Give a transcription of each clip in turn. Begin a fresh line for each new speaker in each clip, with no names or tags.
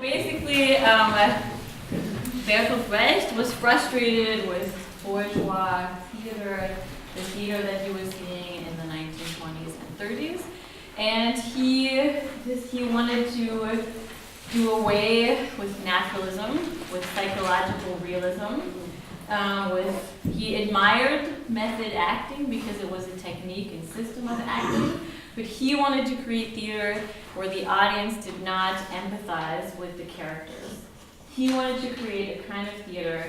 Basically, Bertolt Brecht was frustrated with bourgeois theater, the theater that he was seeing in the 1920s and 30s, and he wanted to do away with naturalism, with psychological realism. He admired method acting because it was a technique and system of acting, but he wanted to create theater where the audience did not empathize with the characters. He wanted to create a kind of theater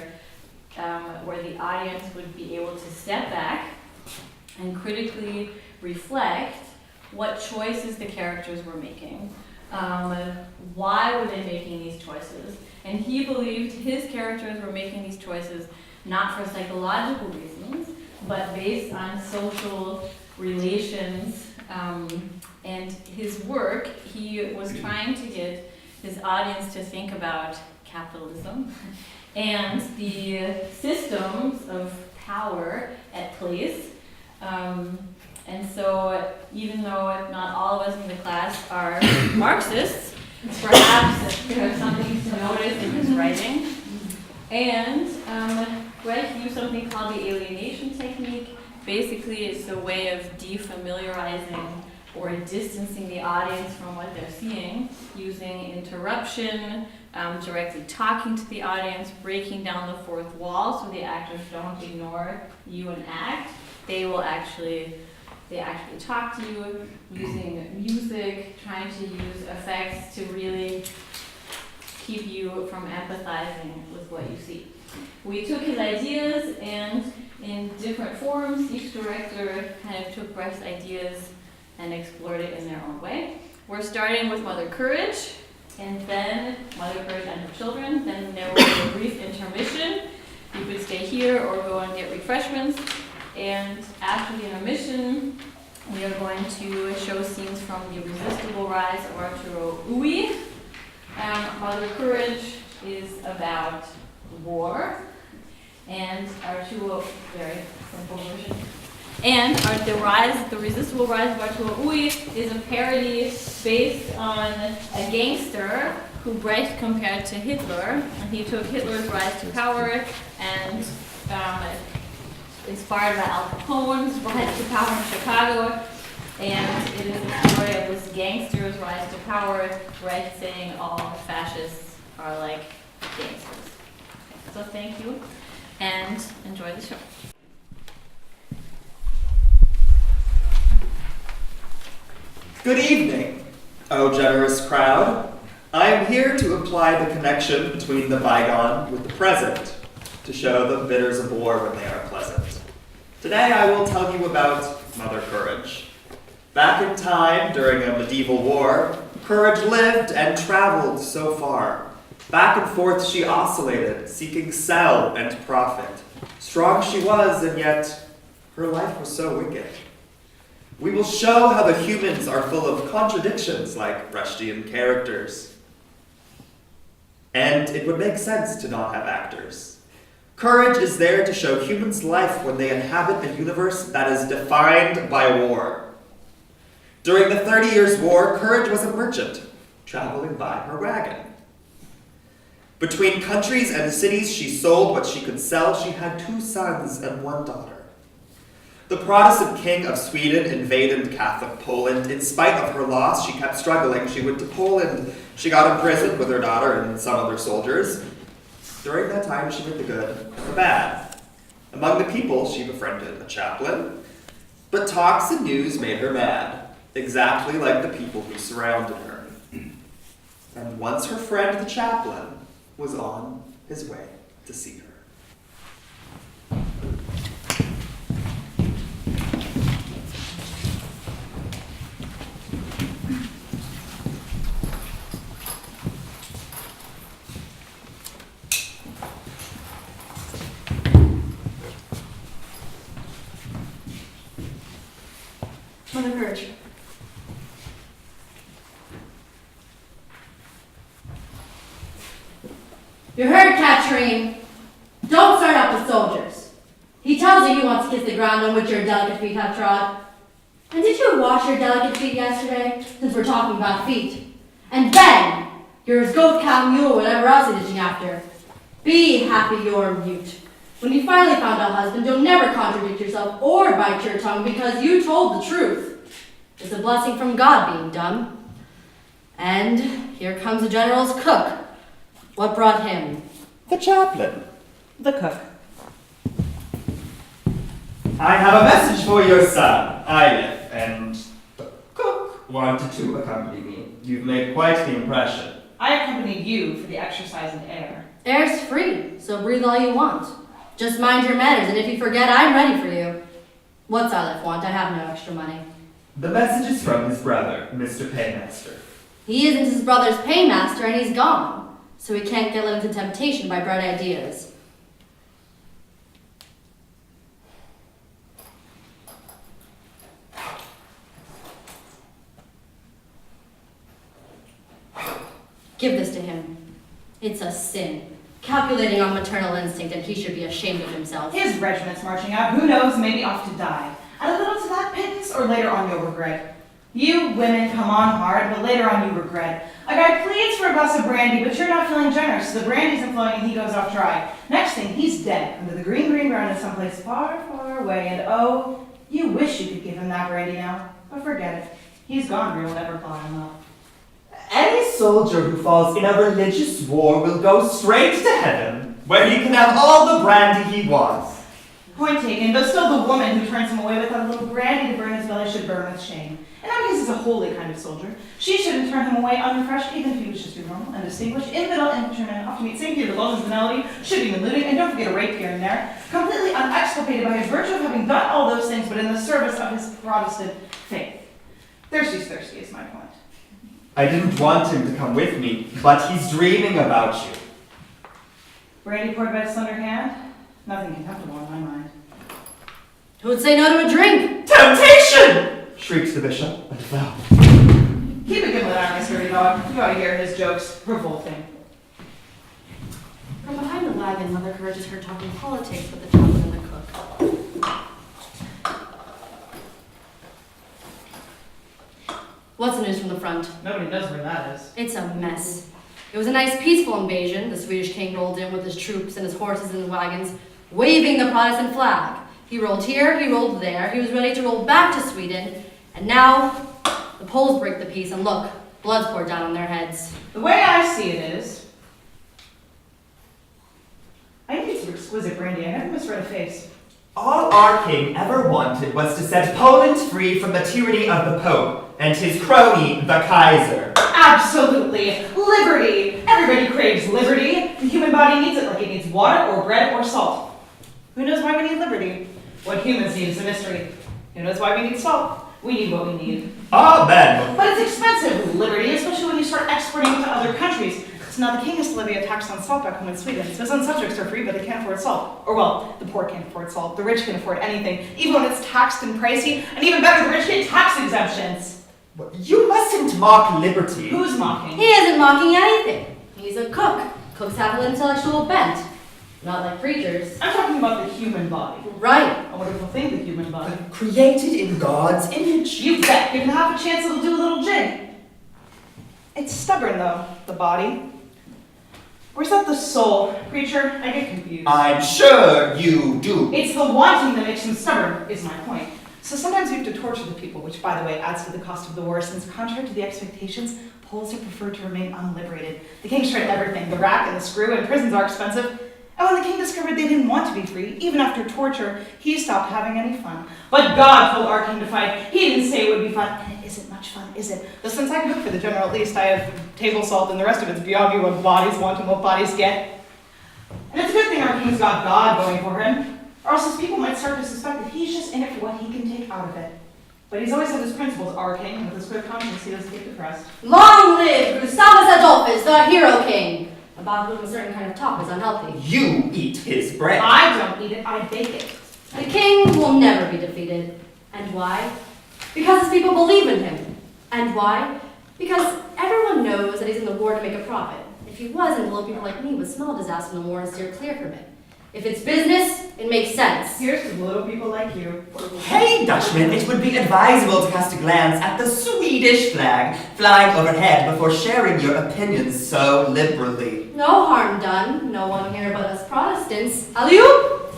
where the audience would be able to step back and critically reflect what choices the characters were making. Why were they making these choices? And he believed his characters were making these choices not for psychological reasons, but based on social relations. And his work, he was trying to get his audience to think about capitalism and the systems of power at place. And so, even though not all of us in the class are Marxists, perhaps there's something to notice in his writing. And Brecht used something called the alienation technique. Basically, it's a way of defamiliarizing or distancing the audience from what they're seeing, using interruption, directly talking to the audience, breaking down the fourth wall so the actors don't ignore you and act. They actually talk to you, using music, trying to use effects to really keep you from empathizing with what you see. We took his ideas, and in different forms, each director kind of took Brecht's ideas and explored it in their own way. We're starting with Mother Courage, and then Mother Courage and Her Children. Then there will be a brief intermission. You could stay here or go and get refreshments. And after the intermission, we are going to show scenes from the Resistible Rise of Arturo. Mother Courage is about war, and Arturo, very simple version. And the Resistible Rise of Arturo is a parody based on a gangster who Brecht compared to Hitler. And he took Hitler's rise to power and inspired by Al Capone's rise to power in Chicago. And it is the story of this gangster's rise to power, Brecht saying all fascists are like gangsters. Okay, so thank you, and enjoy the show.
Good evening, O generous crowd. I am here to imply the connection between the bygone with the present, to show the bitters of war when they are pleasant. Today I will tell you about Mother Courage. Back in time, during a medieval war, Courage lived and traveled so far. Back and forth she oscillated, seeking sell and profit. Strong she was, and yet her life was so wicked. We will show how the humans are full of contradictions like Brechtian characters. And it would make sense to not have actors. Courage is there to show humans' life when they inhabit a universe that is defined by war. During the 30 Years' War, Courage was a merchant, traveling by her wagon. Between countries and cities, she sold what she could sell. She had 2 sons and 1 daughter. The Protestant king of Sweden invaded Catholic Poland. In spite of her loss, she kept struggling. She went to Poland. She got imprisoned with her daughter and some other soldiers. During that time, she did the good and the bad. Among the people, she befriended a chaplain, but talks and news made her mad, exactly like the people who surrounded her. And once her friend, the chaplain, was on his way to see her.
Mother Courage. You heard, Katrine. Don't start up with soldiers. He tells you he wants to kiss the ground on which your delicate feet have trod. And did you wash your delicate feet yesterday, since we're talking about feet? And then, You're his goat, cow, mule, whatever else he's itching after. Be happy you're mute. When you finally found a husband, you'll never contradict yourself or bite your tongue because you told the truth. It's a blessing from God being dumb. And here comes the general's cook. What brought him?
The chaplain.
The cook.
I have a message for your son, Eilif, and the cook wanted to accompany me. You've made quite the impression.
I accompanied you for the exercise and air.
Air's free, so breathe all you want. Just mind your manners, and if you forget, I'm ready for you. What's Eilif want? I have no extra money.
The message is from his brother, Mr. Paymaster.
He isn't his brother's paymaster, and he's gone, so he can't get led into temptation by bright ideas. Give this to him. It's a sin. Calculating on maternal instinct, and he should be ashamed of himself.
His regiment's marching out, who knows, maybe off to die. Add a little to that pittance, or later on you'll regret. You women come on hard, but later on you regret. A guy pleads for a glass of brandy, but you're not feeling generous, so the brandy isn't flowing and he goes off dry. Next thing, he's dead, under the green ground in someplace far, far away, and oh, you wish you could give him that brandy now, but forget it. He's gone, or you'll never call him up.
Any soldier who falls in a religious war will go straight to heaven, where he can have all the brandy he wants.
Point taken, though still the woman who turns him away with that little brandy to burn his belly should burn with shame. In that case, he's a holy kind of soldier. She shouldn't turn him away unrefreshed, even if he was just a normal and distinguished infidel infantryman off to meet St. Peter, Golden's venality, shooting and looting, and don't forget a rape here and there, completely unexculpated by his virtue of having done all those things, but in the service of his Protestant faith. Thirsty's thirsty is my point.
I didn't want him to come with me, but he's dreaming about you.
Brandy poured by his slender hand? Nothing contemptible in my mind.
Who would say no to a drink?
Temptation! Shrieked the bishop and fell.
Keep a gimlet on, Miss Dirty Dog. You ought to hear his jokes. Revolting.
From behind the wagon, Mother Courage is heard talking politics with the chaplain and the cook. What's the news from the front?
Nobody knows where that is.
It's a mess. It was a nice peaceful invasion. The Swedish king rolled in with his troops and his horses and wagons, waving the Protestant flag. He rolled here, he rolled there, he was ready to roll back to Sweden, and now the Poles break the peace, and look, blood's poured down on their heads.
The way I see it is, I need some exquisite brandy. I never misread a face.
All our king ever wanted was to set Poland free from the tyranny of the Pope and his crony, the Kaiser.
Absolutely. Liberty. Everybody craves liberty. The human body needs it like it needs water or bread or salt. Who knows why we need liberty? What humans need is a mystery. Who knows why we need salt? We need what we need.
Amen.
But it's expensive, liberty, especially when you start exporting to other countries. So now the king has to levy a tax on salt back home in Sweden. So his own subjects are free, but they can't afford salt. Or well, the poor can't afford salt. The rich can afford anything, even when it's taxed and pricey. And even better, the rich get tax exemptions.
You mustn't mock liberty.
Who's mocking?
He isn't mocking anything. He's a cook. Cooks have an intellectual bent. Not like preachers.
I'm talking about the human body.
Right.
A wonderful thing, the human body.
Created in God's image.
You bet. Given half a chance, it'll do a little jig. It's stubborn, though, the body. Where's that the soul? Preacher, I get confused.
I'm sure you do.
It's the wanting that makes them stubborn, is my point. So sometimes we have to torture the people, which, by the way, adds to the cost of the war, since contrary to the expectations, Poles have preferred to remain unliberated. The king's tried everything, the rack and the screw, and prisons are expensive. And when the king discovered they didn't want to be free, even after torture, he stopped having any fun. But God told our king to fight. He didn't say it would be fun, and it isn't much fun, is it? Though since I cook for the general, at least I have table salt, and the rest of it's beyond me what bodies want and what bodies get. And it's a good thing our king's got God going for him, or else his people might start to suspect that he's just in it for what he can take out of it. But he's always had his principles, our king, and with his quick conscience, he doesn't get depressed.
Long live Gustavus Adolphus, the hero king, about whom a certain kind of talk is unhealthy.
You eat his bread.
I don't eat it, I bake it.
The king will never be defeated. And why? Because his people believe in him. And why? Because everyone knows that he's in the war to make a profit. If he wasn't, little people like me would smell disaster in the war and steer clear from it. If it's business, it makes sense.
Here's to little people like you.
Hey, Dutchman, it would be advisable to cast a glance at the Swedish flag flying overhead before sharing your opinions so liberally.
No harm done. No one here but us Protestants. Alley-oop!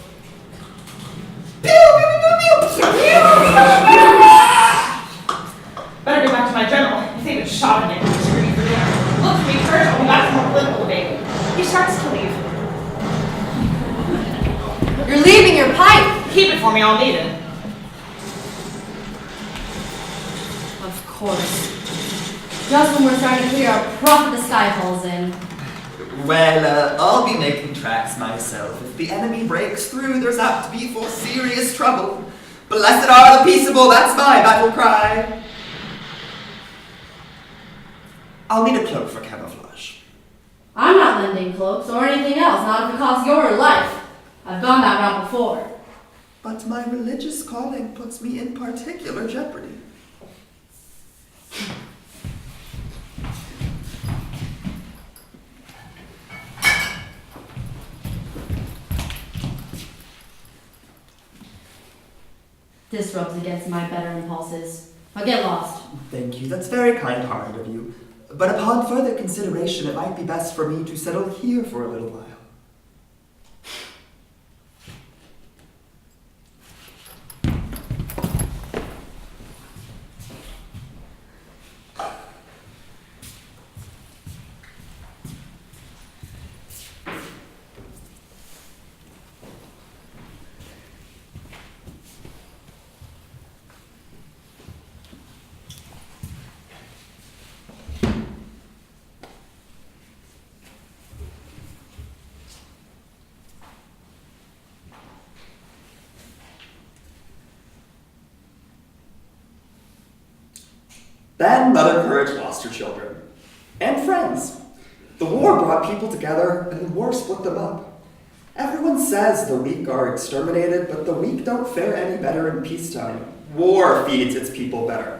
Better go back to my general. He's even shot him in screaming for dinner. Look for me first, I'll be back to more political debate. He starts to leave.
You're leaving your pipe!
Keep it for me, I'll need it.
Of course. Just when we're starting to clear our profit the sky holes in.
Well, I'll be making tracks myself. If the enemy breaks through, there's apt to be for serious trouble. Blessed are the peaceable, that's my battle cry. I'll need a cloak for camouflage.
I'm not lending cloaks or anything else, not if it costs your life. I've gone that route before.
But my religious calling puts me in particular jeopardy.
This rubs against my better impulses. I'll get lost.
Thank you, that's very kind-hearted of you. But upon further consideration, it might be best for me to settle here for a little while. Then Mother Courage lost her children. And friends. The war brought people together, and the war split them up. Everyone says the weak are exterminated, but the weak don't fare any better in peacetime. War feeds its people better.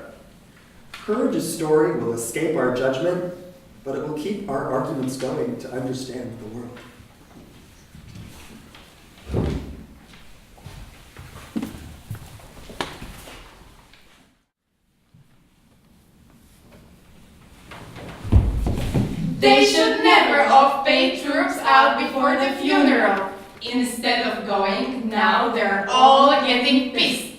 Courage's story will escape our judgment, but it will keep our arguments going to understand the world.
They should never have paid troops out before the funeral. Instead of going, now they're all getting pissed.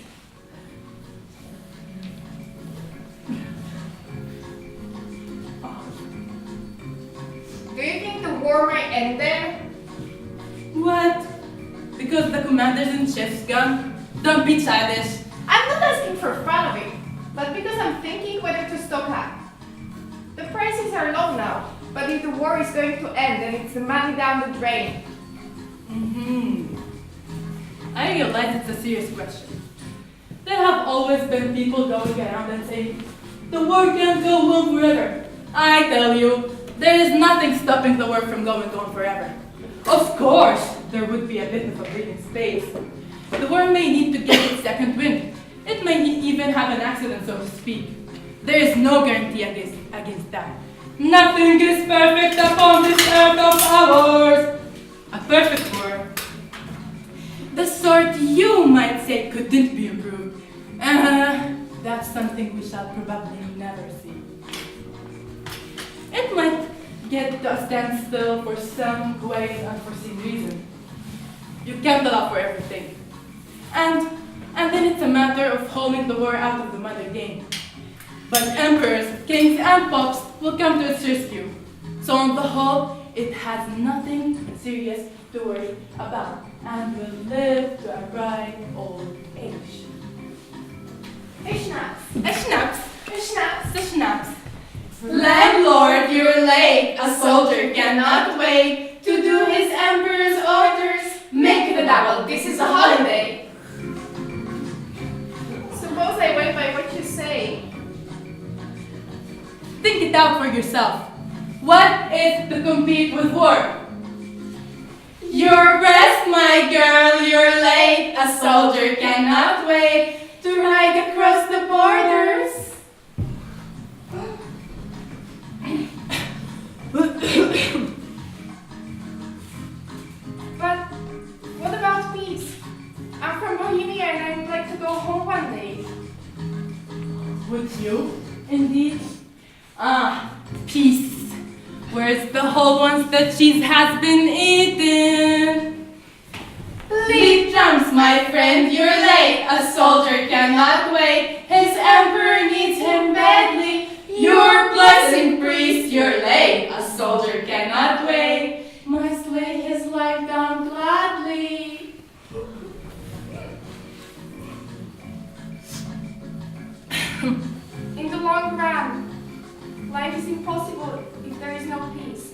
Do you think the war might end there?
What? Because the commander-in-chief's gone? Don't be childish.
I'm not asking for fun of it, but because I'm thinking whether to stock up. The prices are low now, but if the war is going to end, then it's the money down the drain.
I realize it's a serious question. There have always been people going around and saying, the war can't go on forever. I tell you, there is nothing stopping the war from going on forever. Of course, there would be a bit of a breathing space. The war may need to get its second wind. It may even have an accident, so to speak. There is no guarantee against that. Nothing is perfect upon this earth of ours. A perfect war. The sort you might say couldn't be improved. That's something we shall probably never see. It might get to a standstill for some quite unforeseen reason. You can't allow for everything. And then it's a matter of holding the war out of the mother game. But emperors, kings, and popes will come to its rescue. So on the whole, it has nothing serious to worry about, and will live to a ripe old age.
A schnapps.
A schnapps.
A schnapps.
A schnapps.
Landlord, you're late. A soldier cannot wait to do his emperor's orders. Make the double. This is a holiday. Suppose I wait by what you say.
Think it out for yourself. What is to compete with war?
Your rest, my girl, you're late. A soldier cannot wait to ride across the borders. But
Would you, indeed? Peace. Where's the whole ones that cheese has been eaten? Lead drums, my friend, you're late. A soldier cannot wait. His emperor needs him badly. Your blessing, priest, you're late. A soldier cannot wait. Must lay his life down gladly.
In the long run, life is impossible if there is no peace.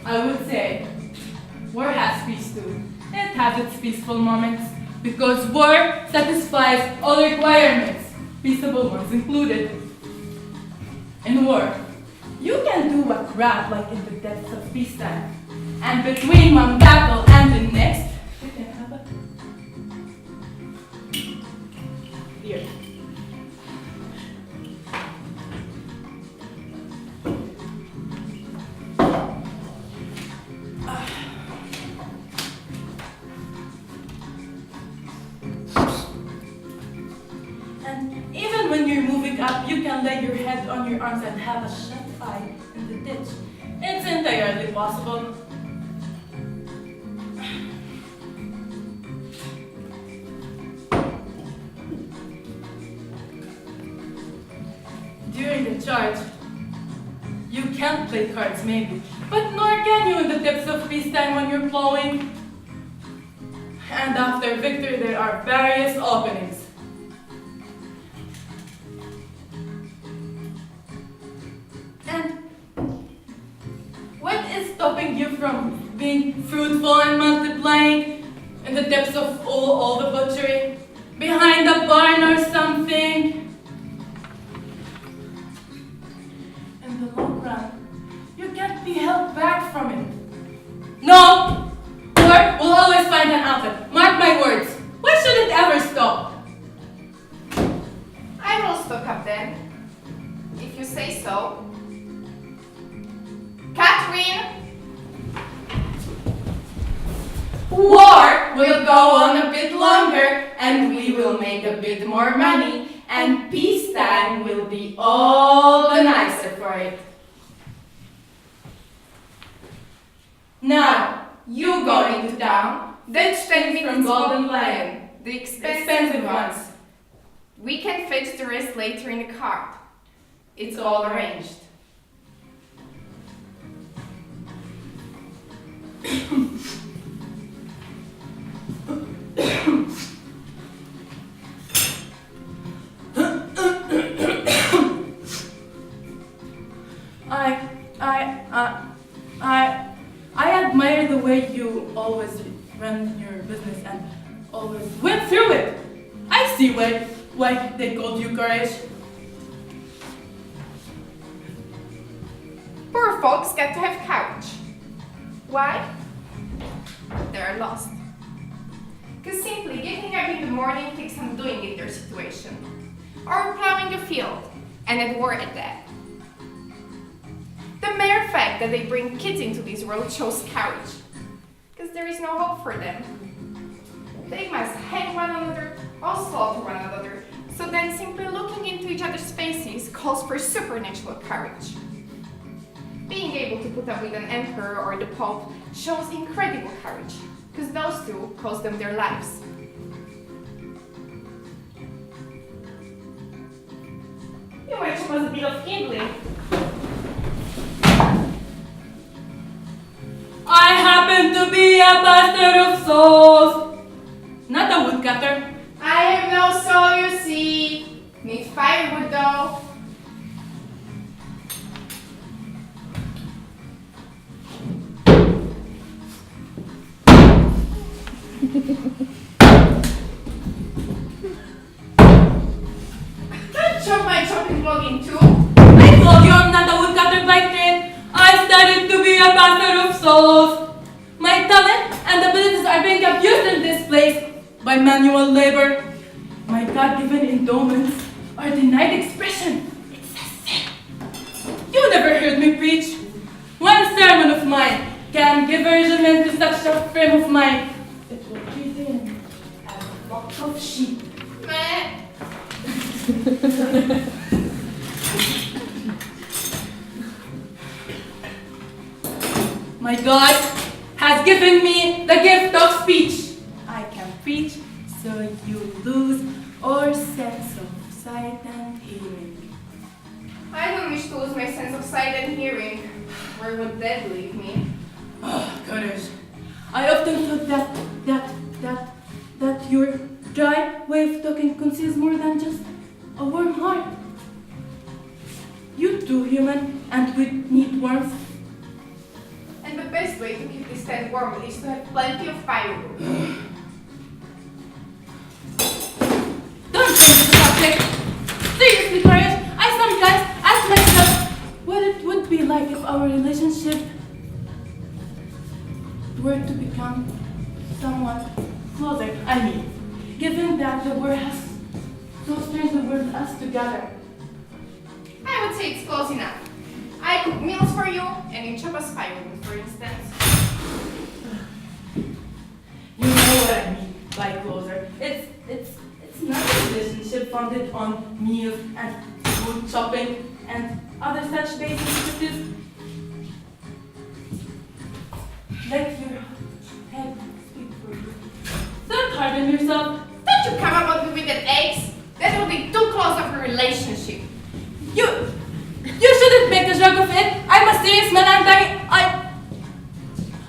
I would say, war has peace too. It has its peaceful moments, because war satisfies all requirements, peaceable ones included. In war, you can do a crap like in the depths of peacetime, and between one battle and the next, you can have a beer. And even when you're moving up, you can lay your head on your arms and have a shut eye in the ditch. It's entirely possible. During the charge, you can't play cards maybe, but nor can you in the depths of peacetime when you're plowing. And after victory, there are various openings. And what is stopping you from being fruitful and multiplying in the depths of all the butchery? Behind a barn or something? In the long run, you can't be held back from it. No! War will always find an outlet. Mark my words. Why should it ever stop?
I will stock up then, if you say so. Catherine!
War will go on a bit longer, and we will make a bit more money, and peacetime will be all the nicer for it. Now, you go into town, ditch 10 feet from Golden Lion,
The
expensive ones.
We can fetch the rest later in the cart.
It's all arranged. I admire the way you always run your business and always went through it. I see why they called you courage.
Poor folks get to have courage. Why? They're lost. Because simply getting up in the morning takes undoing in their situation. Or plowing a field, and at war at that. The mere fact that they bring kids into this world shows courage. Because there is no hope for them. They must hang one another or slaughter one another. So then simply looking into each other's faces calls for supernatural courage. Being able to put up with an emperor or the pope shows incredible courage, because those two cost them their lives. You might suppose a bit of England.
I happen to be a pastor of souls, not a woodcutter.
I have no soul, you see. Need firewood though. Don't chop my chopping block in two.
I told you I'm not a woodcutter by trade. I studied to be a pastor of souls. My talent and abilities are being abused in this place by manual labor. My God-given endowments are denied expression. It's a sin. You never heard me preach. One sermon of mine can give encouragement to such a frame of mind. It will treat him as a flock of sheep.
Meh.
My God has given me the gift of speech. I can preach so you lose all sense of sight and hearing.
I don't wish to lose my sense of sight and hearing. Where would that leave me?
Oh, courage. I often thought that your dry way of talking conceals more than just a warm heart. You too, human, and we need warmth.
And the best way to keep this tent warm is to have plenty of firewood.
Don't change the subject. Seriously, courage. I sometimes ask myself what it would be like if our relationship were to become somewhat closer. I mean, given that the world has so strange the world us together.
I would say it's close enough. I cook meals for you, and you chop us firewood, for instance.
You know what I mean by closer. It's not a relationship founded on meals and food shopping and other such basic activities. Let your head speak for you. Don't harden yourself.
Don't you come up with that eggs? That would be too close of a relationship.
You shouldn't make a joke of it. I'm a serious man and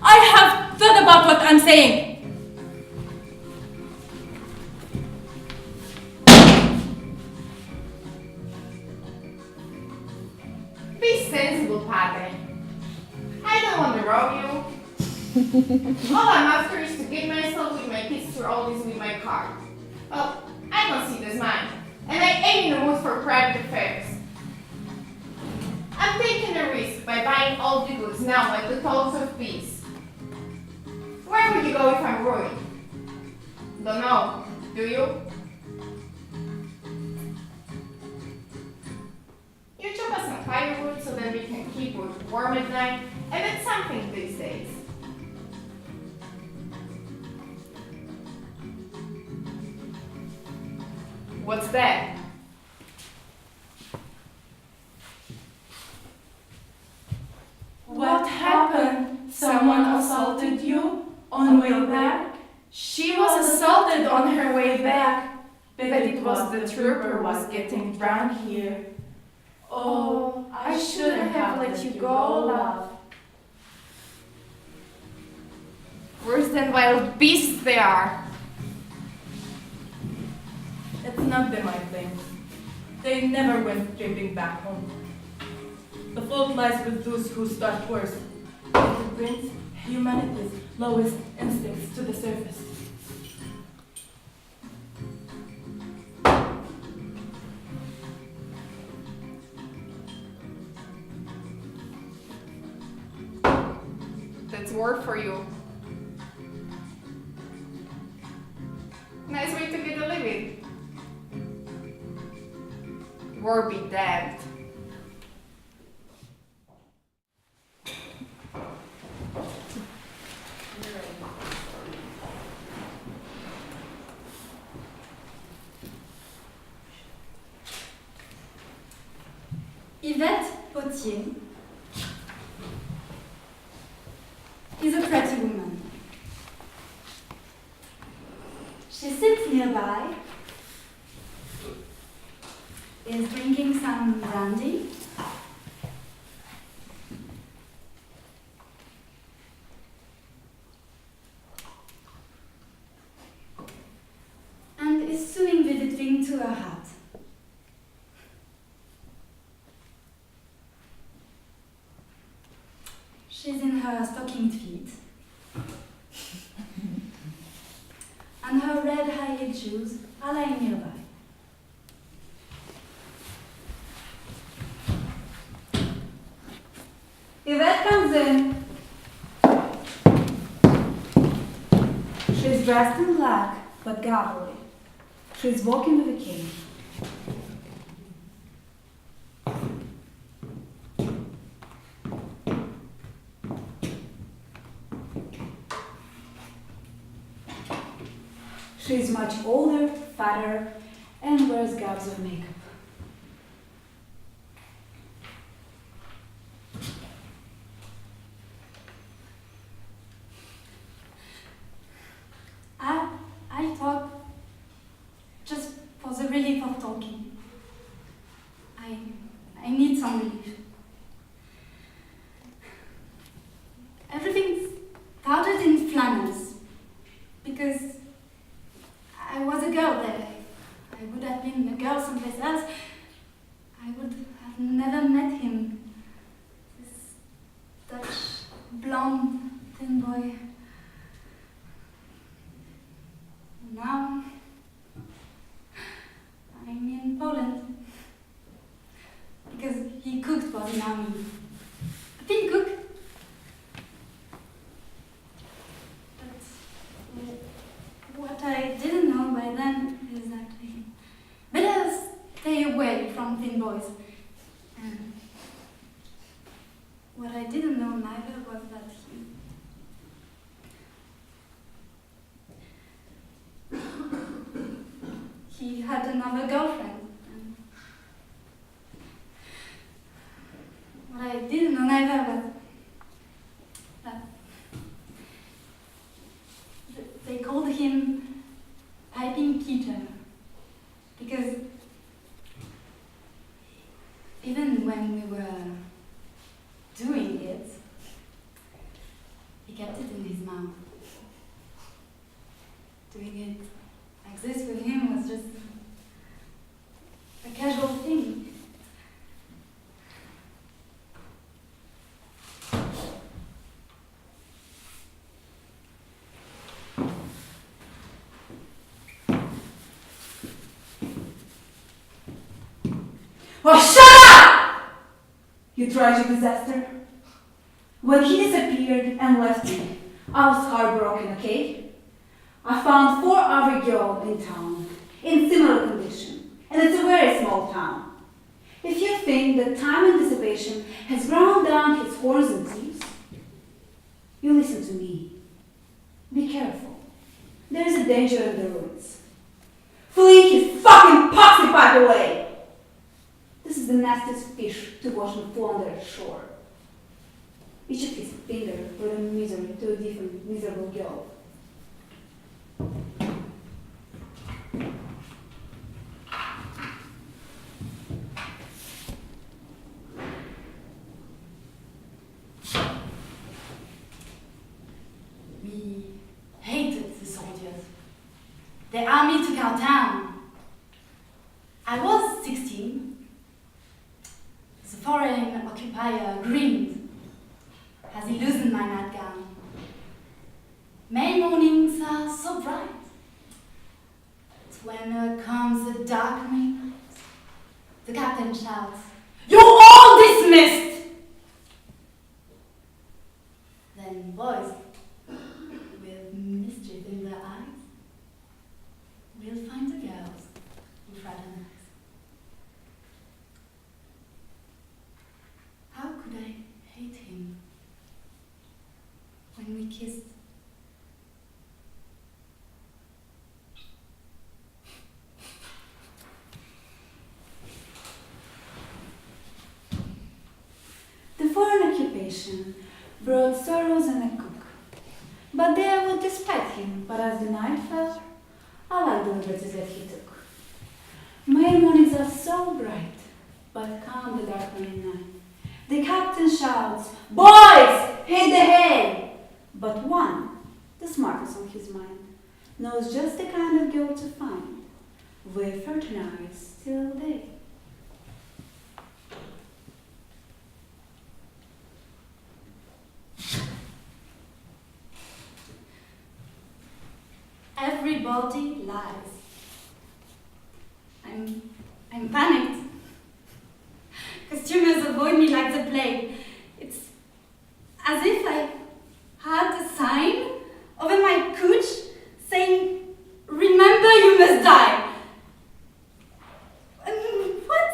I have thought about what I'm saying.
Be sensible, Padre. I don't want to rob you. All I'm after is to get myself with my kids through all this with my car. Well, I don't see it as mine, and I ain't in the mood for private affairs. I'm taking a risk by buying all the goods now like the clothes of peace. Where would you go if I'm ruined? Don't know, do you? You chop us some firewood so that we can keep wood warm at night, and that's something these days. What's that?
What happened? Someone assaulted you on way back?
She was assaulted on her way back, but it was the trooper was getting drunk here. Oh, I shouldn't have let you go, love. Worse than wild beasts they are.
It's not them, I think. They never went tripping back home. The fault lies with those who start worse. It brings humanity's lowest instincts to the surface.
That's war for you. Nice way to get a living. War be damned.
Yvette Potier is a pretty woman. She sits nearby, is drinking some brandy, and is sewing vivid thing to her hat. She's in her stockinged feet, and her red high-heeled shoes are lying nearby.
Yvette comes in. She's dressed in black, but gaudily. She's walking with a cane. She's much older, fatter, and wears gobs of makeup. I talk just for the relief of talking. I need some relief. Everything started in Flanders because I was a girl there. I would have been a girl someplace else. I would have never met him. This Dutch, blonde, thin boy. Now, I'm in Poland. Because he cooked for the army. A thin cook. But what I didn't know by then is that I better stay away from thin boys. And what I didn't know neither was that he had another girlfriend. And what I didn't know neither was that they called him Piping Peter because even when we were doing it, he kept it in his mouth. Doing it like this with him was just a casual thing. Oh, shut up! You tragic disaster. When he disappeared and left me, I was heartbroken, okay? I found 4 other girls in town, in similar condition, and it's a very small town. If you think that time and dissipation has ground down his horns and teeth, you listen to me. Be careful. There is a danger in the ruins. Flee his fucking poxy pipe away! This is the nastiest fish to wash on Flanders shore. Each of his fingers brought misery to a different miserable girl.
We hated the soldiers. The army took our town. I was 16. The foreign occupier grinned as he loosened my nightgown. May mornings are so bright. But when comes the darkening night, the captain shouts, "You're all dismissed!" Then boys with mischief in their eyes will find the girls who fraternize. How could I hate him when we kissed?
The foreign occupation brought sorrows and a cook, but they would despise him. But as the night fell, I liked the liberties that he took. May mornings are so bright, but calm the darkening night. The captain shouts, "Boys, hit the hay!" But one, the smartest on his mind, knows just the kind of girl to find, with fraternize till day.
Everybody lies. I'm panicked. Costumers avoid me like the plague. It's as if I had a sign over my couch saying, "Remember, you must die." What?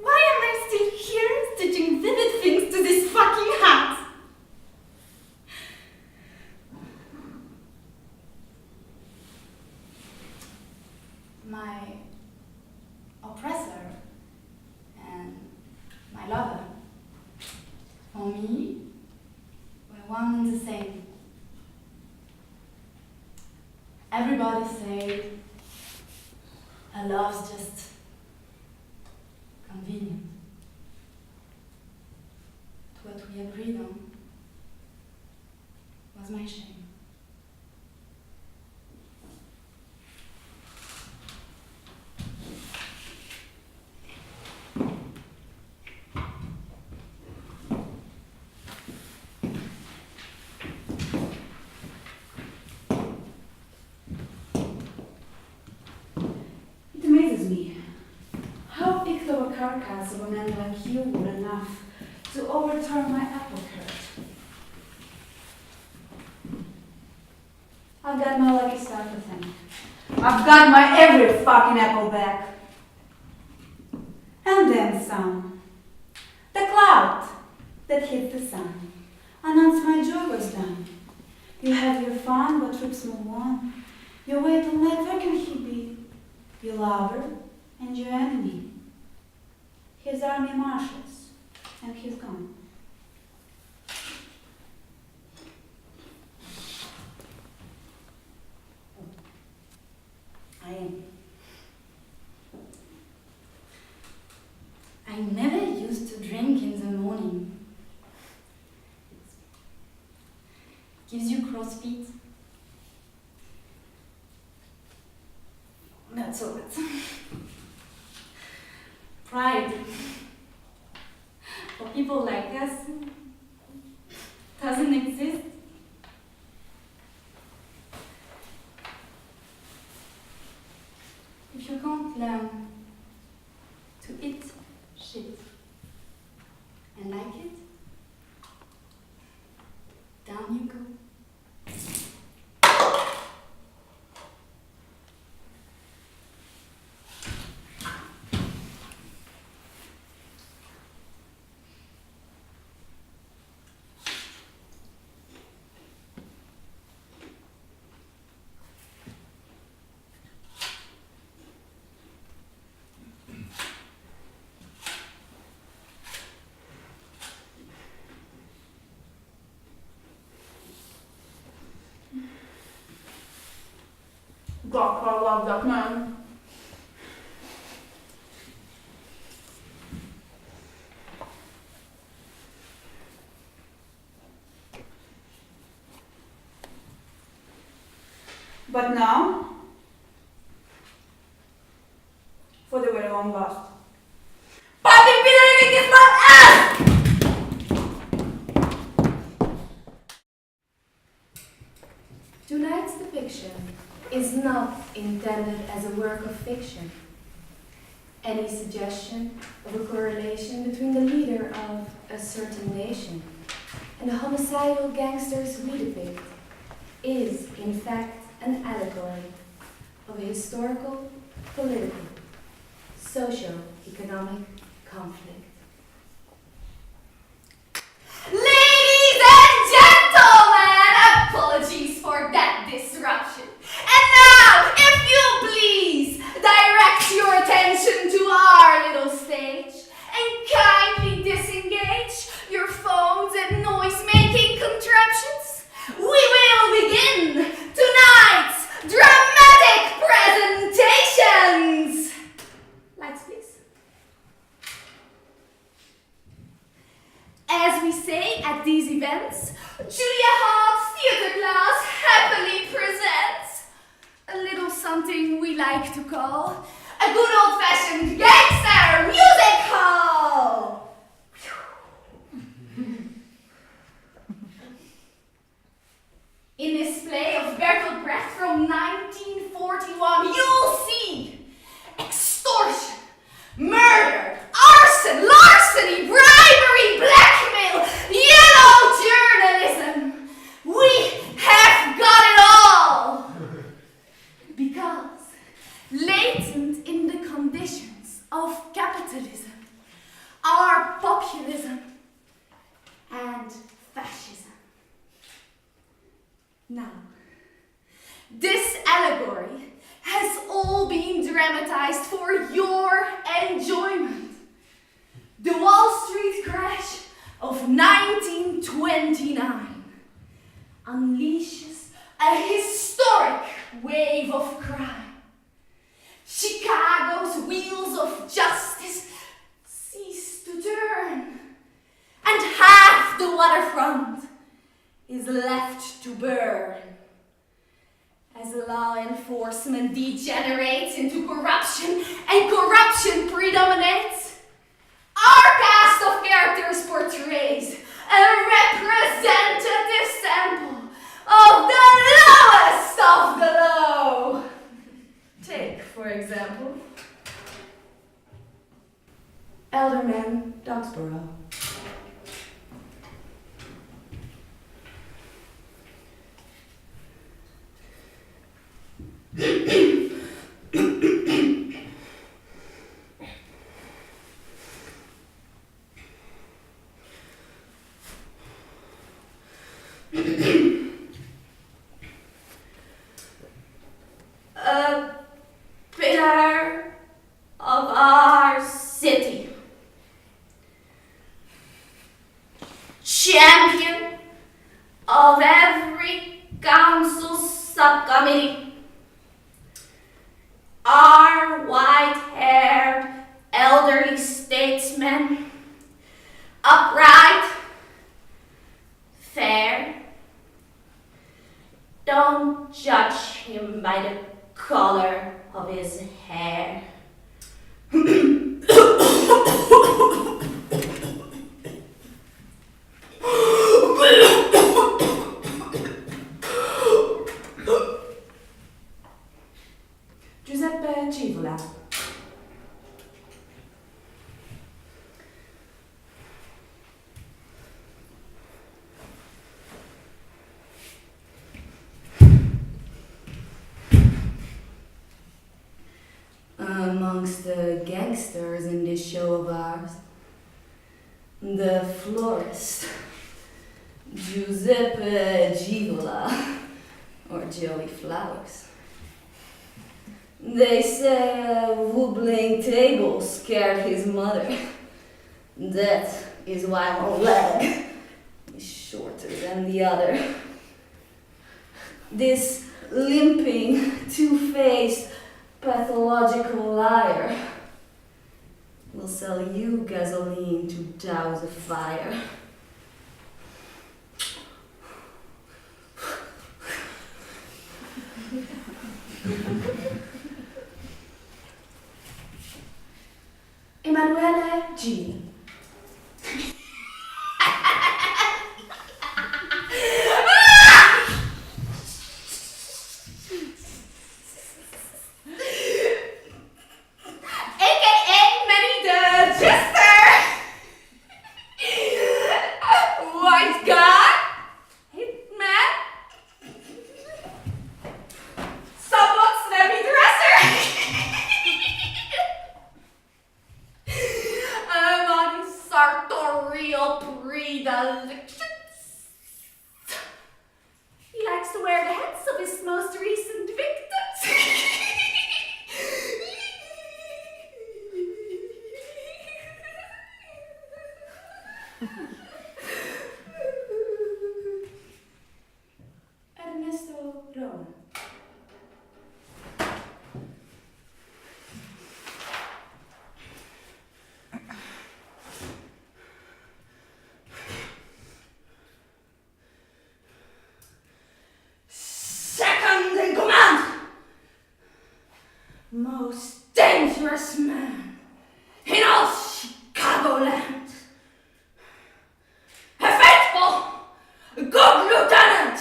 Why am I still here stitching vivid things to this fucking hat? my oppressor and my lover. For me, we're one and the same. Everybody say her love's just convenient. What we agreed on was my shame.
It amazes me how picked of a carcass of a man like you were enough to overturn my apple cart. I've got my lucky star to thank. I've got my every fucking apple back. And then some. The cloud that hit the sun announced my joy was done. You have your fun, but troops move on. You wait all night, where can he be? Your lover and your enemy. His army marches, and he's gone.
I never used to drink in the morning. It gives you crow's feet. That's all it. Pride. For people like us, doesn't exist. If you can't learn to eat shit and like it, down you go.
God, I love that man. But now, for the very long last. Popping Peter against my ass!
Tonight's depiction is not intended as a work of fiction. Any suggestion of a correlation between the leader of a certain nation and the homicidal gangsters we depict is, in fact, an allegory of a historical, political, socio-economic conflict.
Ladies and gentlemen, apologies for that disruption. And now, if you please, direct your attention to our little stage and kindly disengage your phones and noise-making contraptions. We will begin tonight's dramatic presentations. Lights, please. As we say at these events, Julia Hart Theatre Class happily presents a little something we like to call a good old-fashioned gangster music hall. In this play of Bertolt Brecht from 1941, you'll see extortion, murder, arson, larceny, bribery, blackmail, yellow journalism. We have got it all! Because latent in the conditions of dramatized for your enjoyment. The Wall Street crash of 1929 unleashes a historic wave of crime. Chicago's wheels of justice cease to turn, and half the waterfront is left to burn. As law enforcement degenerates into corruption and corruption predominates, our cast of characters portrays a representative sample of the lowest of the low. Take, for example, Alderman Dogsborough. A pillar of our city, champion of every council subcommittee, our white-haired elderly statesman, upright, fair. Don't judge him by the color of his hair. Giuseppe Civola. Amongst the gangsters in this show of ours, the florist, Giuseppe Civola, or Joey Flowers. They say a wobbling table scared his mother. That is why one leg is shorter than the other. This limping, two-faced, pathological liar will sell you gasoline to douse a fire. Emanuele G. He likes to wear the hats of his most recent victims. Ernesto Roma. Most dangerous man in all Chicagoland. A faithful, good lieutenant.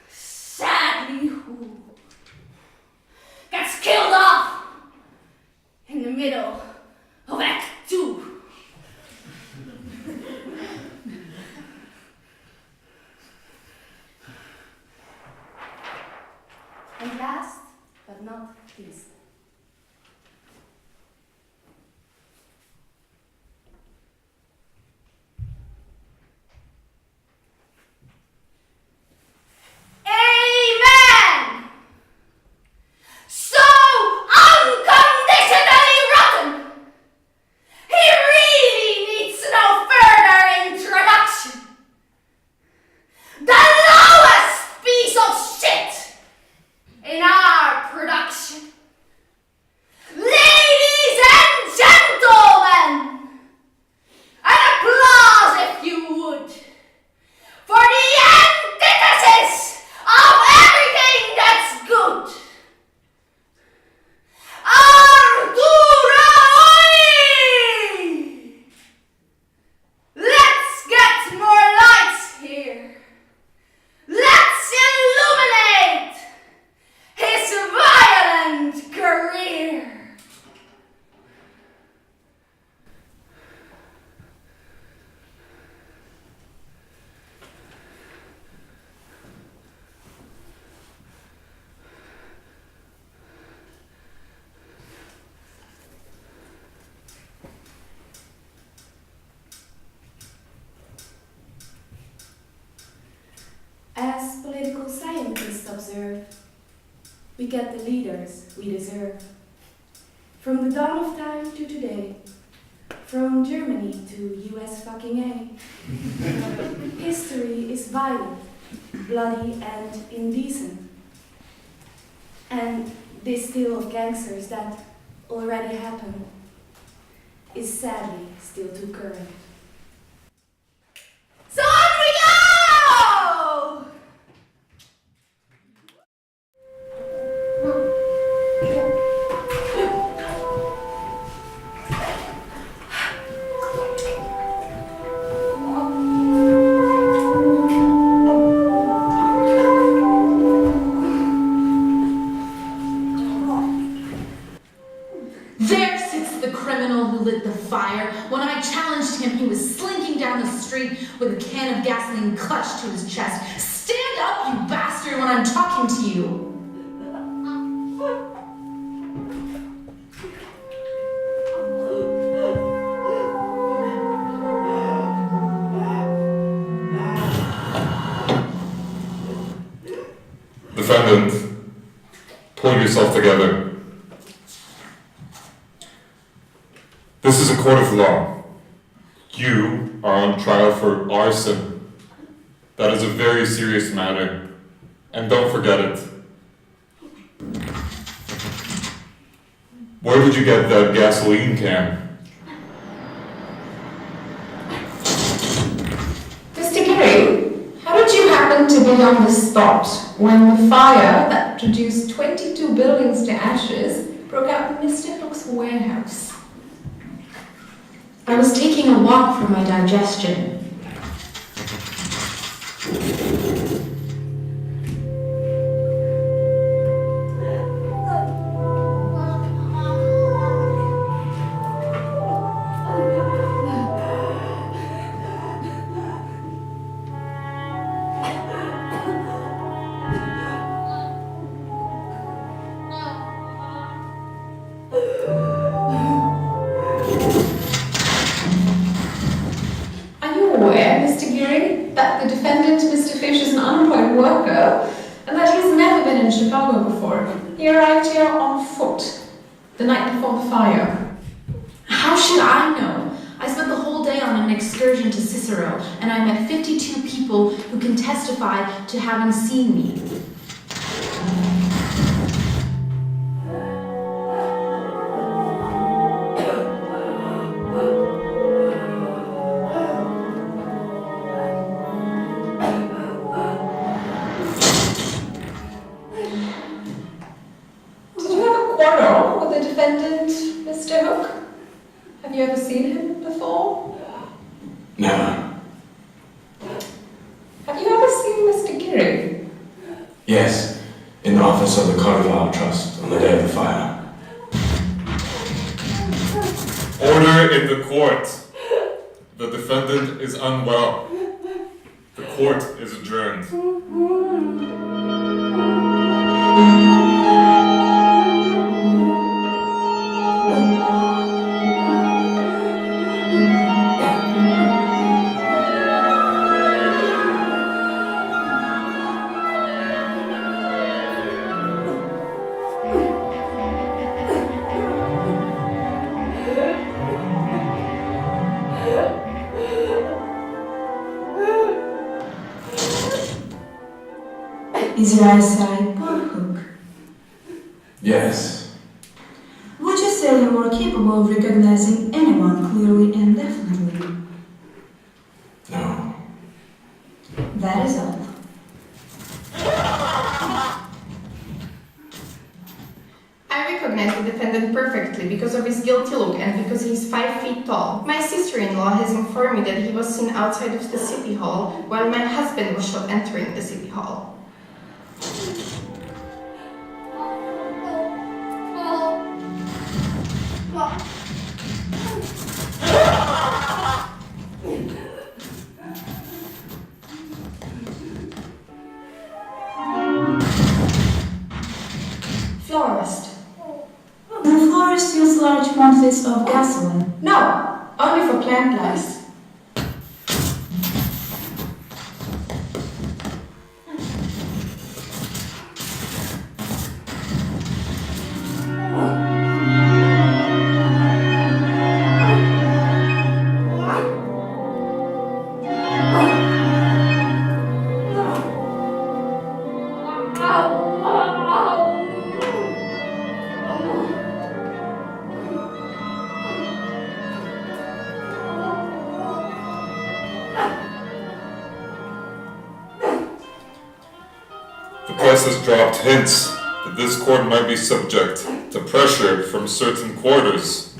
Sadly, who gets killed off in the middle of Act 2. And last but not least, amen! So I
deserve. We get the leaders we deserve. From the dawn of time to today, from Germany to US fucking A. History is violent, bloody and indecent. And this tale of gangsters that already happened is sadly still too current.
So on we go!
There sits the criminal who lit the fire. When I challenged him, he was slinking down the street with a can of gasoline clutched to his chest. Stand up, you bastard, when I'm talking to you.
Defendant, pull yourself together. This is a court of law. You are on trial for arson. That is a very serious matter. And don't forget it. Where did you get that gasoline can?
Mr. Gary, how did you happen to be on the spot when the fire that reduced 22 buildings to ashes broke out in Mr. Hook's warehouse? I was taking a walk for my digestion. That the defendant, Mr. Fish, is an unemployed worker and that he's never been in Chicago before. He arrived here on foot the night before the fire. How should I know? I spent the whole day on an excursion to Cicero and I met 52 people who can testify to having seen me. Mr. Hook? Have you ever seen him before?
Never.
Have you ever seen Mr. Geary?
Yes, in the office of the Carlyle Trust on the day of the fire.
Order in the court. The defendant is unwell. The court is adjourned.
Is your eyesight poor, Hook?
Yes.
Would you say you're more capable of recognizing anyone clearly and definitely?
No.
That is all.
I recognize the defendant perfectly because of his guilty look and because he's 5 feet tall. My sister-in-law has informed me that he was seen outside of the city hall while my husband was shot entering the city hall.
Florist. The florist used large quantities of gasoline.
No, only for plant lice.
press has dropped hints that this court might be subject to pressure from certain quarters.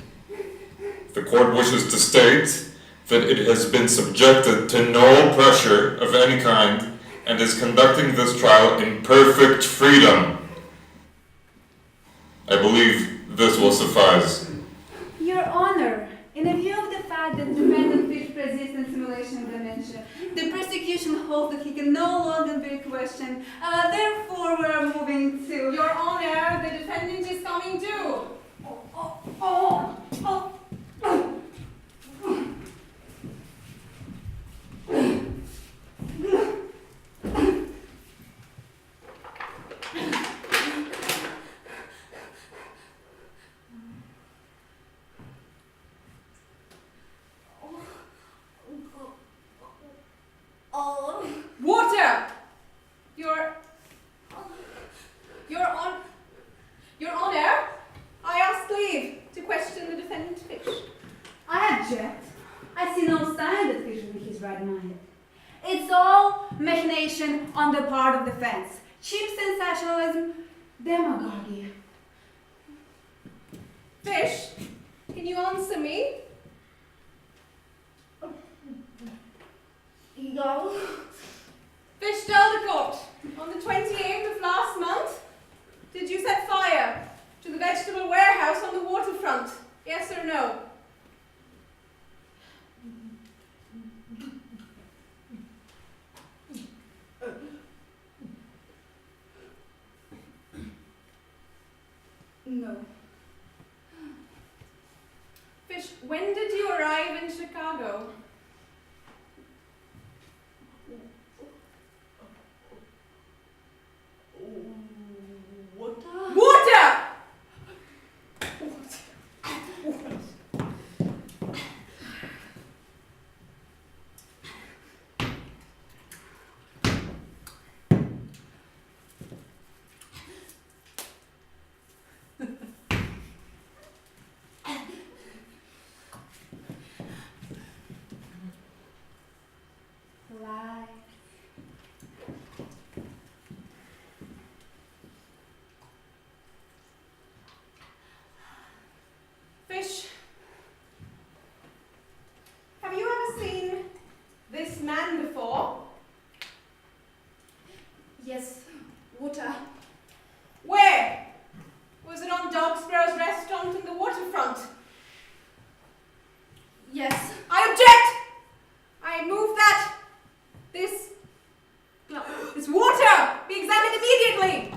The court wishes to state that it has been subjected to no pressure of any kind and is conducting this trial in perfect freedom. I believe this will suffice.
Your Honor, in a view of the fact that defendant Fish persists in simulation of dementia, the prosecution holds that he can no longer be questioned. Therefore, we are moving to...
Your Honor, the defendant is coming too. Water! Your Honor, I ask leave to question the defendant Fish.
I object. I see no sign that Fish is in his right mind. It's all machination on the part of defense. Cheap sensationalism, demagogy.
Fish, can you answer me?
No.
Fish, tell the court, on the 28th of last month, did you set fire to the vegetable warehouse on the waterfront? Yes or no?
No.
Fish, when did you arrive in Chicago? Water!
Lie.
Fish, have you ever seen this man before?
Yes. Water.
Where? Was it on Dogsborough's restaurant in the waterfront?
Yes.
I object! I move that this water be examined immediately!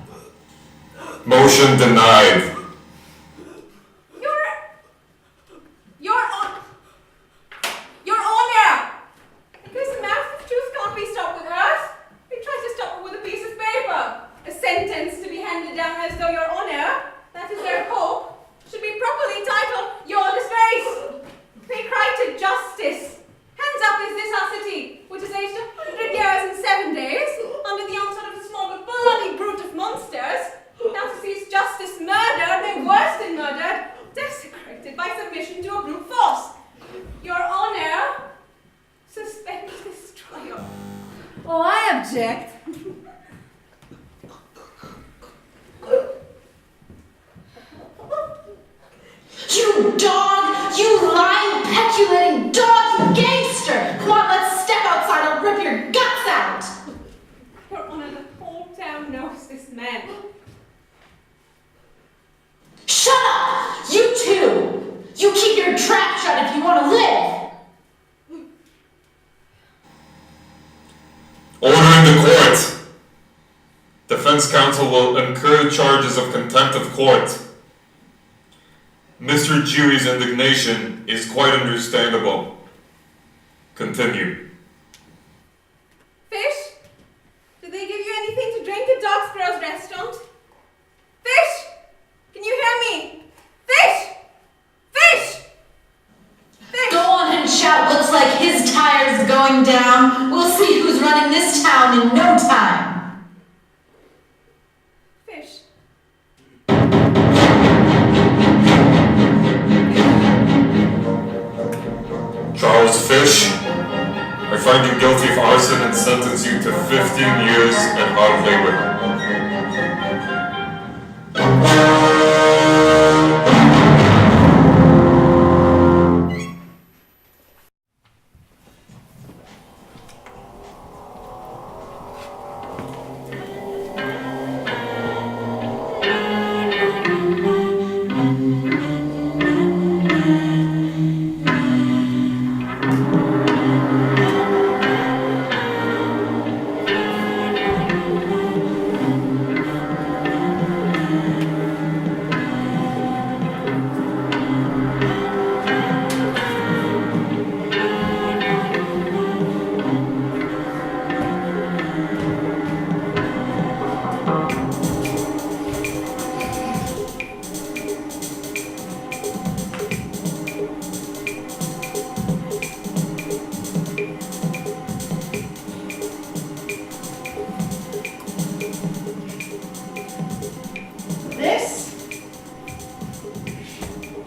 Motion denied.
Your Honor! Because the mouth of truth can't be stopped with earth, we try to stop it with a piece of paper. A sentence to be handed down as though Your Honor, that is their hope, should be properly titled Your Disgrace. They cry to justice. Hands up is this our city, which is aged 100 years and 7 days, under the onslaught of a small but bloody brute of monsters, now to sees justice murdered, no worse than murdered, desecrated by submission to a brute force. Your Honor, suspend this trial.
Oh, I object.
You dog! You lying, peculating dog! You gangster! Come on, let's step outside. I'll rip your guts out!
Your Honor, the whole town knows this man.
Shut up! You too! You keep your trap shut if you want to live!
Order in the court. Defense counsel will incur charges of contempt of court. Mr. Dewey's indignation is quite understandable. Continue.
Fish? Did they give you anything to drink at Dogsborough's restaurant? Fish? Can you hear me? Fish! Fish! Fish!
Go on and shout. Looks like his tire's going down. We'll see who's running this town in no time.
Fish.
Charles Fish, I find you guilty of arson and sentence you to 15 years and hard labor.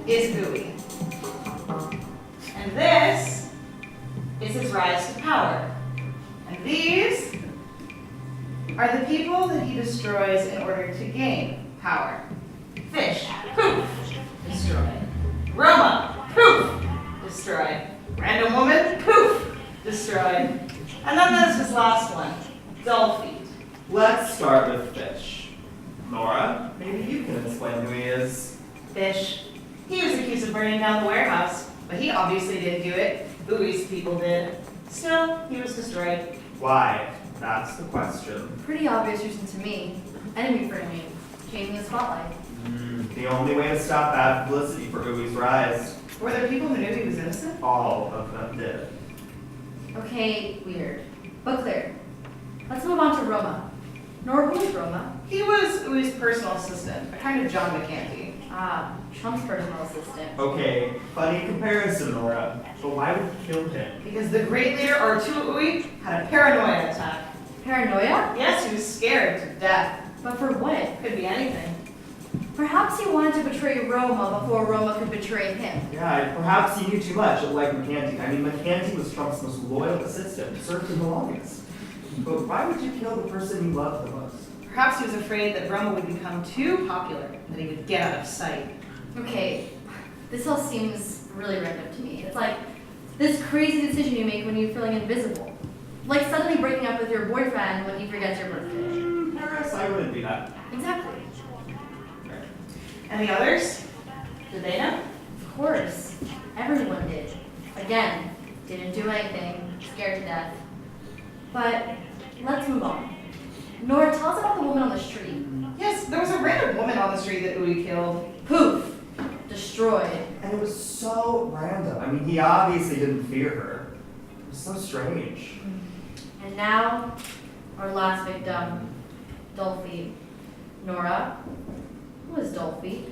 is Uwe. And this is his rise to power. And these are the people that he destroys in order to gain power. Fish, poof, destroyed. Roma, poof, destroyed. Random woman, poof, destroyed. And then there's this last one, dull feet.
Let's start with Fish. Nora, maybe you can explain who he is.
Fish. He was accused of burning down the warehouse, but he obviously didn't do it. Uwe's people did. Still, he was destroyed.
Why? That's the question.
Pretty obvious reason to me. Enemy framing. Changing the spotlight.
The only way to stop bad publicity for Uwe's rise.
Were there people who knew he was innocent?
All of them did.
Okay, weird. But clear. Let's move on to Roma. Nora, who is Roma?
He was Uwe's personal assistant, a kind of John McCanty.
Ah, Trump's personal assistant.
Okay, funny comparison, Nora. But why would you kill him?
Because the great leader Arturo Uwe had a paranoia attack.
Paranoia?
Yes, he was scared to death.
But for what?
Could be anything.
Perhaps he wanted to betray Roma before Roma could betray him.
Yeah, perhaps he knew too much, like McCanty. I mean, McCanty was Trump's most loyal assistant, served him the longest. But why would you kill the person you love the most?
Perhaps he was afraid that Roma would become too popular and that he would get out of sight.
Okay, this all seems really random to me. It's like this crazy decision you make when you're feeling invisible. Like suddenly breaking up with your boyfriend when he forgets your birthday.
Paris, I wouldn't do that.
Exactly.
And the others? Did they know?
Of course. Everyone did. Again, didn't do anything, scared to death. But let's move on. Nora, tell us about the woman on the street.
Yes, there was a random woman on the street that Uwe killed.
Poof! Destroyed.
And it was so random. I mean, he obviously didn't fear her. It was so strange.
And now, our last victim, Dolphy. Nora, who is Dolphy?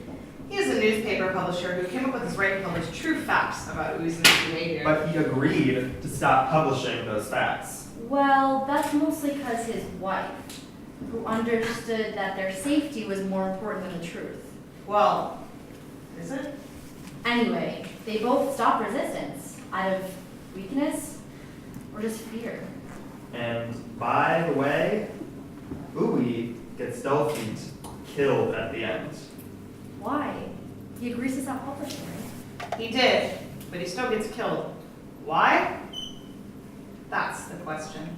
He is a newspaper publisher who came up with his right to publish true facts about Uwe's behavior.
But he agreed to stop publishing those facts.
Well, that's mostly because his wife, who understood that their safety was more important than the truth.
Well, is it?
Anyway, they both stopped resistance out of weakness or just fear.
And by the way, Uwe gets Dolphin killed at the end.
Why? He agrees to stop publishing, right?
He did, but he still gets killed. Why? That's the question.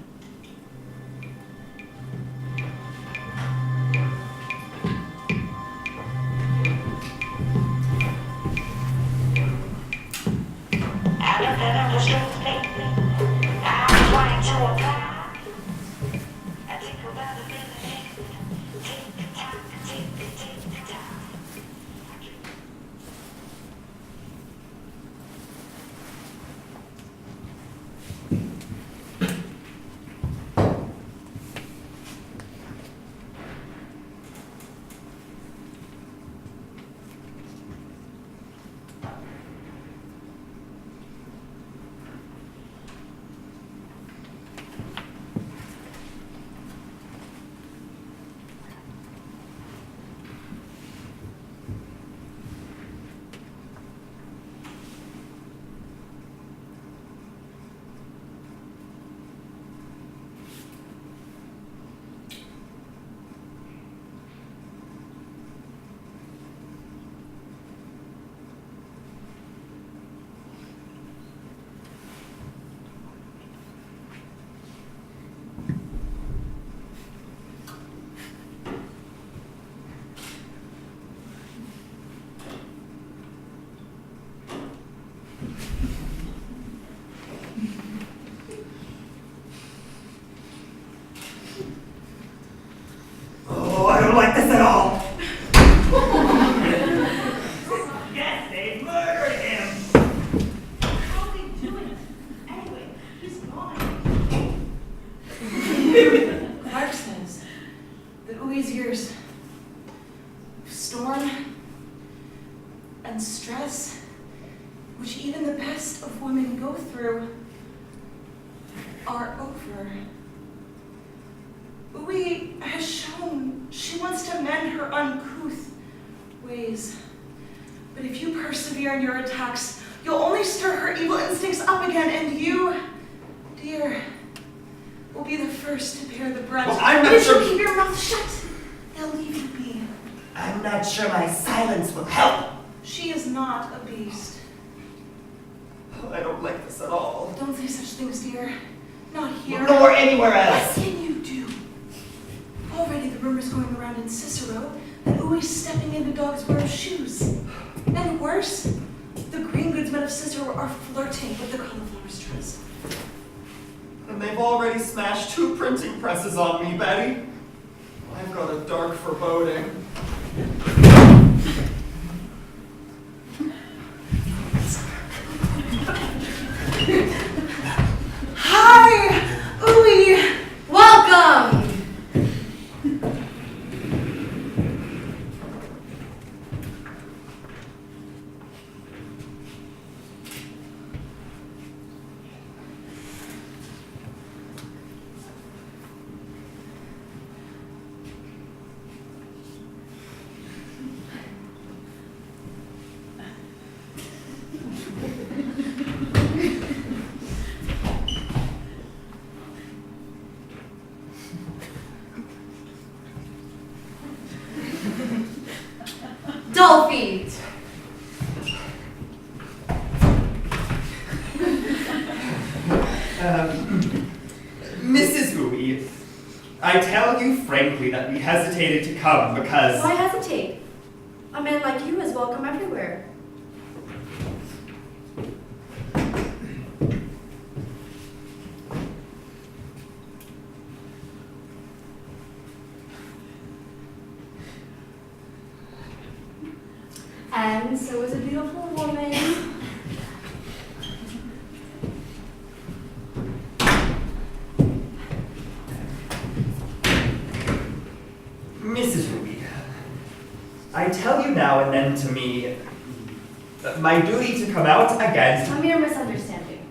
Oh, I don't like this at all. Yes, they murdered him.
How are they doing it? Anyway, he's gone. Clark says that Uwe's years of storm and stress, which even the best of women go through, are over. Uwe has shown she wants to mend her uncouth ways. But if you persevere in your attacks, you'll only stir her evil instincts up again, and you, dear, will be the first to bear the brunt.
Well, I'm not
if
sure-
you keep your mouth shut, they'll leave you be.
I'm not sure my silence will help.
She is not a beast.
I don't like this at all.
Don't say such things, dear. Not here.
Nor anywhere else.
What can you do? Already the rumors going around in Cicero that Uwe's stepping into Dog's Worm's shoes. And worse, the green goods men of Cicero are flirting with the cauliflower's dress.
And they've already smashed 2 printing presses on me, Betty. I've got a dark foreboding.
Hi, Uwe.
Welcome! Dolphy!
Mrs. Uwe, I tell you frankly that we hesitated to come because...
Why hesitate? A man like you is welcome everywhere. And so is a beautiful woman.
Mrs. Ruby, I tell you now and then to me, my duty to come out against...
A mere misunderstanding.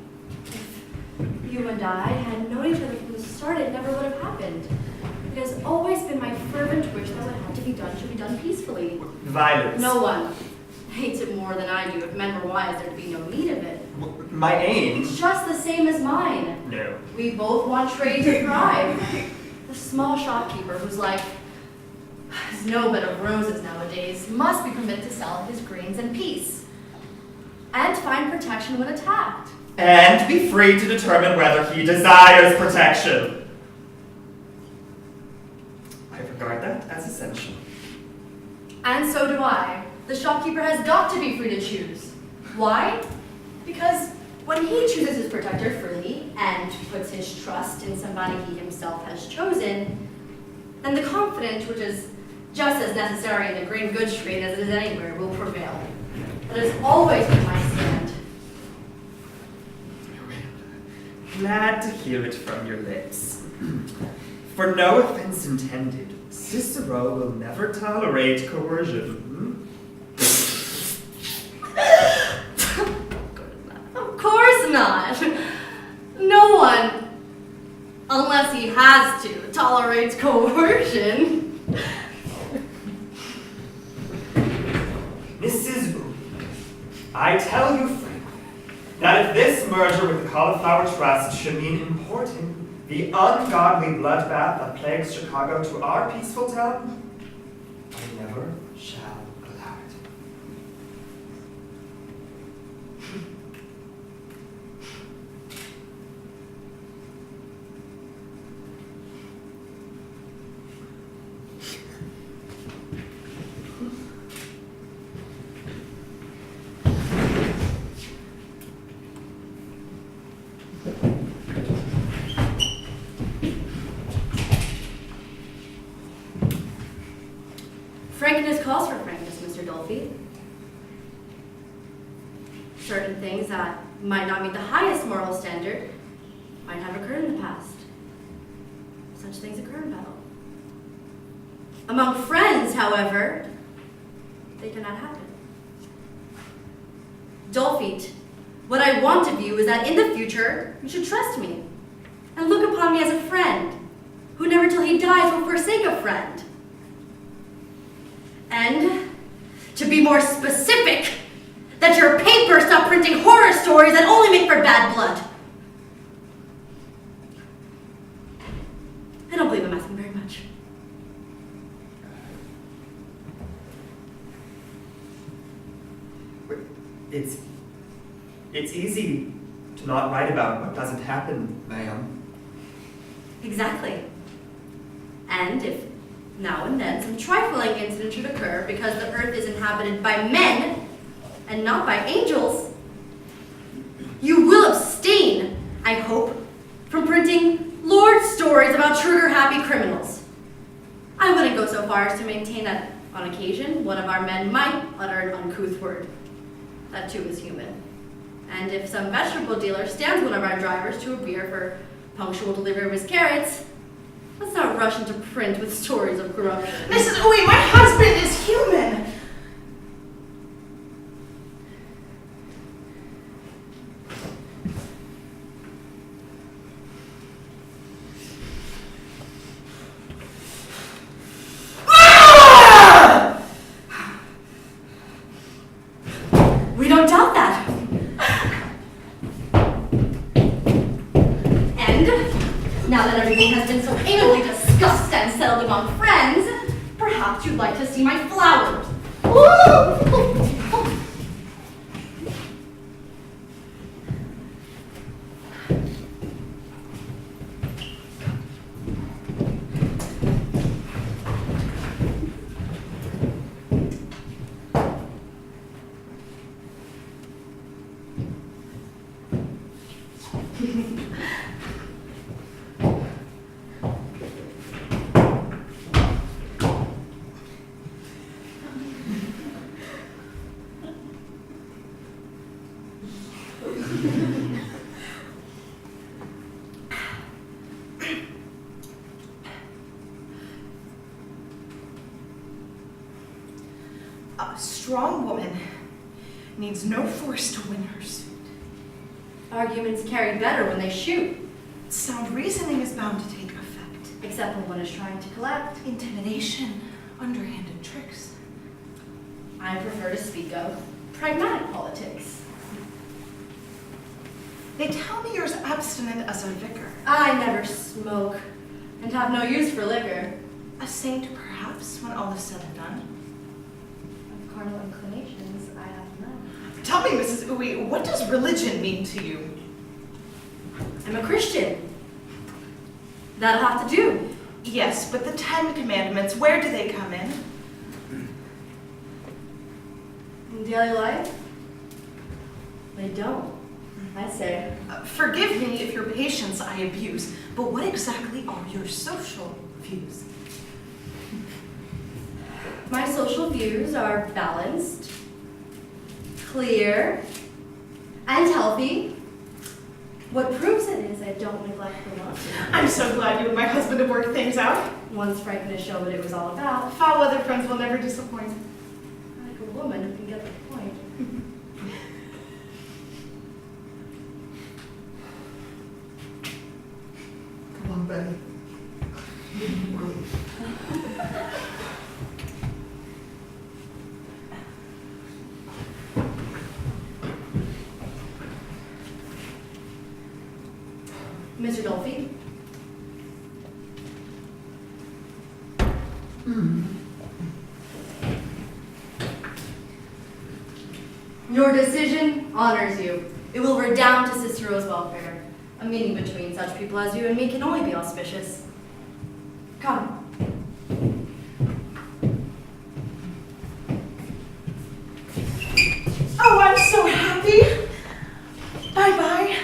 If you and I had known each other from the start, it never would have happened. It has always been my fervent wish that what had to be done should be done peacefully.
Violence.
No one hates it more than I do. If men were wise, there'd be no need of it.
My aim...
It's just the same as mine.
No.
We both want trade to thrive. The small shopkeeper whose life is no bed of roses nowadays must be permitted to sell his grains in peace and find protection when attacked.
And be free to determine whether he desires protection. I regard that as essential.
And so do I. The shopkeeper has got to be free to choose. Why? Because when he chooses his protector freely and puts his trust in somebody he himself has chosen, then the confidence, which is just as necessary in the grain goods trade as it is anywhere, will prevail. That has always been my stand.
Glad to hear it from your lips. For no offense intended, Cicero will never tolerate coercion.
Of course not. No one, unless he has to, tolerates coercion.
Mrs. Boone, I tell you frankly that if this merger with the Cauliflower Trust should mean importing the ungodly bloodbath that plagues Chicago to our peaceful town, I never shall allow it.
Frankness calls for frankness, Mr. Dolphy. Certain things that might not meet the highest moral standard might have occurred in the past. Such things occur in battle. Among friends, however, they cannot happen. Dolphy, what I want of you is that in the future, you should trust me and look upon me as a friend who never till he dies will forsake a friend. And To be more specific, that your paper stop printing horror stories that only make for bad blood. I don't believe I'm asking very much.
It's easy to not write about what doesn't happen, ma'am.
Exactly. And if now and then some trifling incident should occur because the earth is inhabited by men and not by angels, you will abstain, I hope, from printing Lord stories about trigger-happy criminals. I wouldn't go so far as to maintain that, on occasion, one of our men might utter an uncouth word. That too is human. And if some vegetable dealer stands one of our drivers to a beer for punctual delivery of his carrots, let's not rush into print with stories of corruption.
Mrs. Uwe, my husband is human!
We don't doubt that. And now that everything has been so anally discussed and settled among friends, perhaps you'd like to see my flowers.
A strong woman needs no force to win her suit.
Arguments carry better when they shoot.
Sound reasoning is bound to take effect.
Except when one is trying to collect.
Intimidation, underhanded tricks.
I prefer to speak of pragmatic politics.
They tell me you're as abstinent as a vicar.
I never smoke and have no use for liquor.
A saint, perhaps, when all is said and done.
Of carnal inclinations, I have none.
Tell me, Mrs. Uwe, what does religion mean to you?
I'm a Christian. That'll have to do.
Yes, but the 10 Commandments, where do they come in?
In daily life? They don't, I say.
Forgive me if your patience I abuse, but what exactly are your social views?
My social views are balanced, clear, and healthy. What proves it is I don't neglect the one.
I'm so glad you and my husband have worked things out.
One's frightened to show what it was all about.
Foul weather friends will never disappoint.
Like a woman who can get the point.
Come on, Betty.
Mr. Dolphy? Your decision honors you. It will redound to Cicero's welfare. A meeting between such people as you and me can only be auspicious. Come.
Oh, I'm so happy. Bye-bye.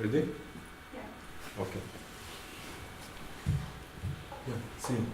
Ready?
Yeah.
Okay. Yeah, sing.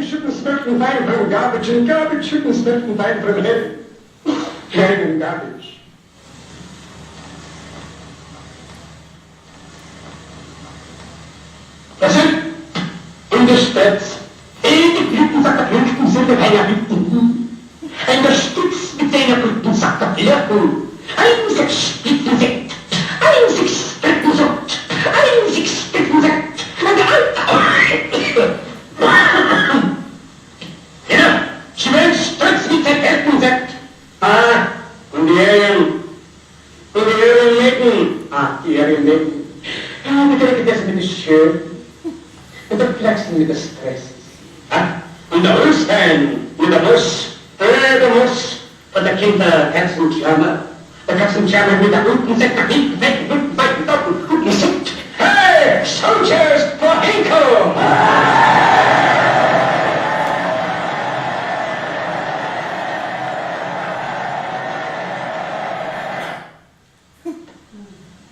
Shouldn't smack and find from garbage, and garbage shouldn't smack and find from heaven. Heaven and garbage. Listen, in the Stadt, die Blütensack der Blüten sind der Hütten. In der Stütz mit seiner Blütensack der Blüten. Ein Sechs-Splitten-Sekt, ein Sechs-Splitten-Sucht, ein Sechs-Splitten-Sekt, und ja, Schmelz, Stutz mit der Blütensekt. Ah, und die Ehrenmädchen. Ah, die Ehrenmädchen. Ah, die Delikatessen mit der Schön. Und der Flachsen mit der Stress. Ah, und der Holstein mit der Nuss. Der Nuss von der Kinderherzenklammer. Der Katzenklammer mit der guten Sekt, der hinten, Seiten, guten Seiten, Doppel, guten Sekt. Hey, Soldiers for Hinko!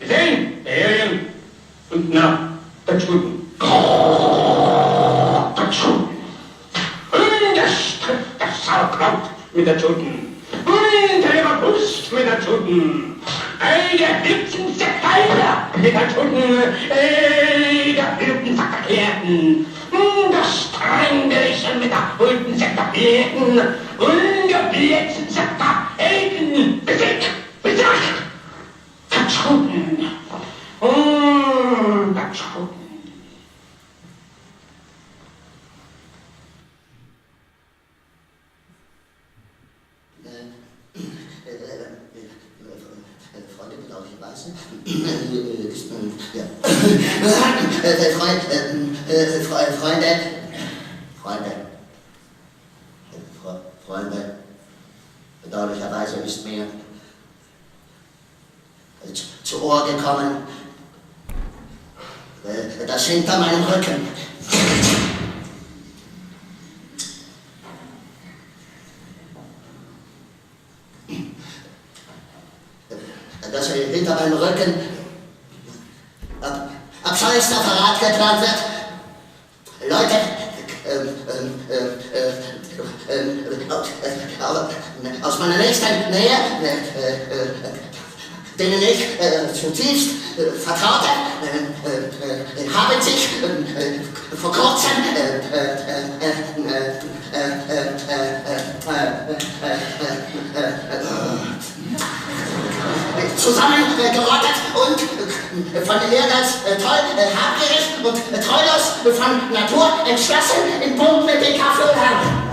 Gesehen, der Herien. Und na, der Schulden. Der Schulden. Und das trifft das Sauerkraut mit der Schulden. Und der Leberbrust mit der Schulden. Der Blütensackfeier mit der Schulden. Der Blütensackverkehrten. Das Strangliche mit der Blütensackverkehrten. Und der Blütensackverkehrten. Besiegt. Verschwunden. Verschwunden.
Freunde, glaube ich, weiß. Ja. Freund,
Freunde, bedauerlicherweise ist mir zu Ohr gekommen, dass hinter meinem Rücken abscheulichster Verrat geplant wird. Leute, aus meiner nächsten Nähe, denen ich zutiefst vertraute, haben sich vor kurzem zusammengerottet und von Ehrgeiz habgierig und treulos von Natur entschlossen in Punkt mit den Kaffee.